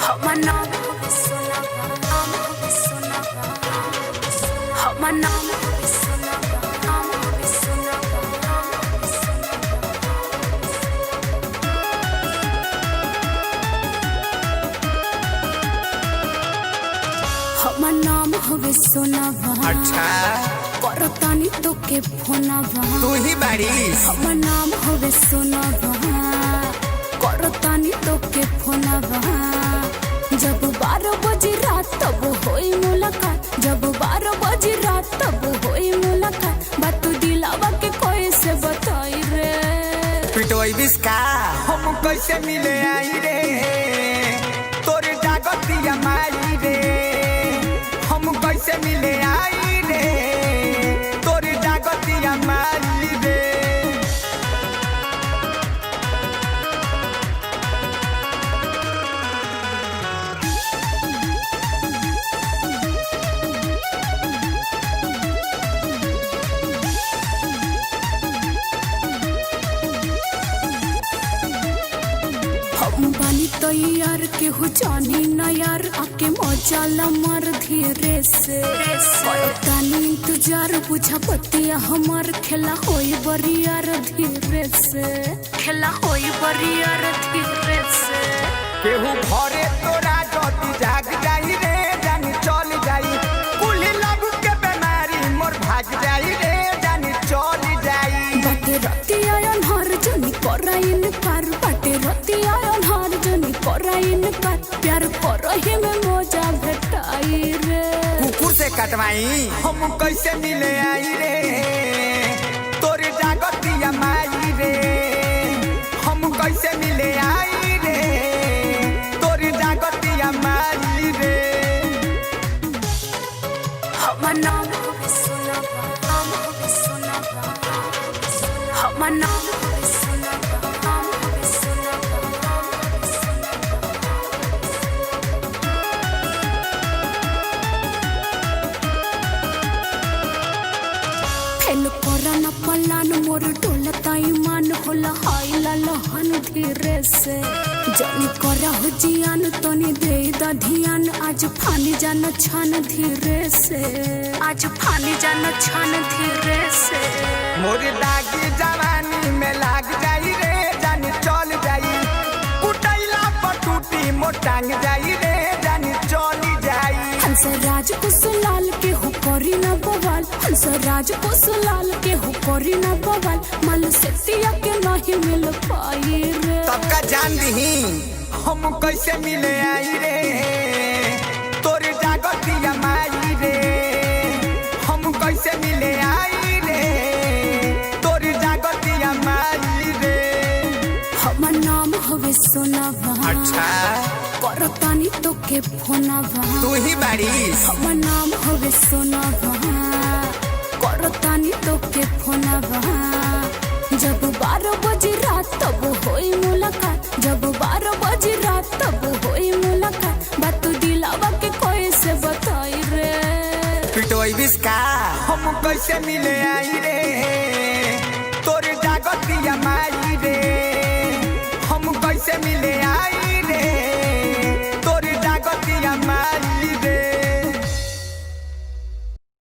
हमर नाम होवे सोनावा, नाम होवे सोनावा, हमर नाम होवे सोनावा, नाम होवे सोनावा, नाम होवे सोनावा। हमर नाम होवे सोनावा। अच्छा करतानी तो के फोनावा। तू ही बारिश। हमर नाम होवे सोनावा। करतानी तो के फोनावा। जब 12 बजे रात तब होई मुलाकात, जब 12 बजे रात तब होई मुलाकात। बात दिलावा के कोई से बताई रे। पिटवाई बिस्का हम कैसे मिले आई रे, तोर जागतिया माई रे। हम कैसे मिले आई रे, तोर जागतिया माई रे। बानी तो यार के हो जानी ना यार, आके मजा ला मार धीरे से। करतानी इंतजार बुझा पतिया हमार, खेला होई बरियार धीरे से, खेला होई बरियार धीरे से। केहू घरे तोरा जदी जाग जाई रे, जानी चल जाई। कुली लब के बीमारी मोर भाग जाई रे, जानी चल जाई। बाटे रतिया अनहार जनी कराइन पार, बाटे रतिया अनहार जनी कराइन पार। प्यार करही में मजा भेटाई रे। कुकुर से कटवाई हम कैसे मिले आई रे, तोर जागतिया माई रे। हम कैसे मिले आई रे, तोर जागतिया माई रे। हमर नाम होवे सोनावा, नाम होवे सोनावा, हमर नाम होवे सोनावा, नाम होवे सोनावा, नाम होवे सोनावा। फेल करना पलान मोर डोलता ईमान, होला हाय लहन धीरे से। जनी करा हो जियान तनी दे दा ध्यान, आज फानी जान छान धीरे से, आज फानी जान छान धीरे से। मोर दागी जवानी में लाग जाई रे, जानी चल जाई। कुटैला पर टूटी मोर टांग जाई रे, जानी चल जाई। हंसराज कुसलाल के हो करी ना बवाल, हंसराज कुसलाल के हो करी ना बवाल। मल सेतिया के नहीं मिल पाई रे। तब का जान दही हम कैसे मिले आई रे, तोर जागतिया माई रे। हम कैसे मिले आई रे, तोर जागतिया माई रे। हमर नाम होवे सोनावा। अच्छा करतानी तो के फोनावा। तू ही बारिश। हमर नाम होवे सोनावा। करतानी तो के फोनावा। जब 12 बजे रात तब होई मुलाकात, जब 12 बजे रात तब होई मुलाकात। बात दिलावा के कोई से बताई रे। पिटवाई बिस्का हम कैसे मिले आई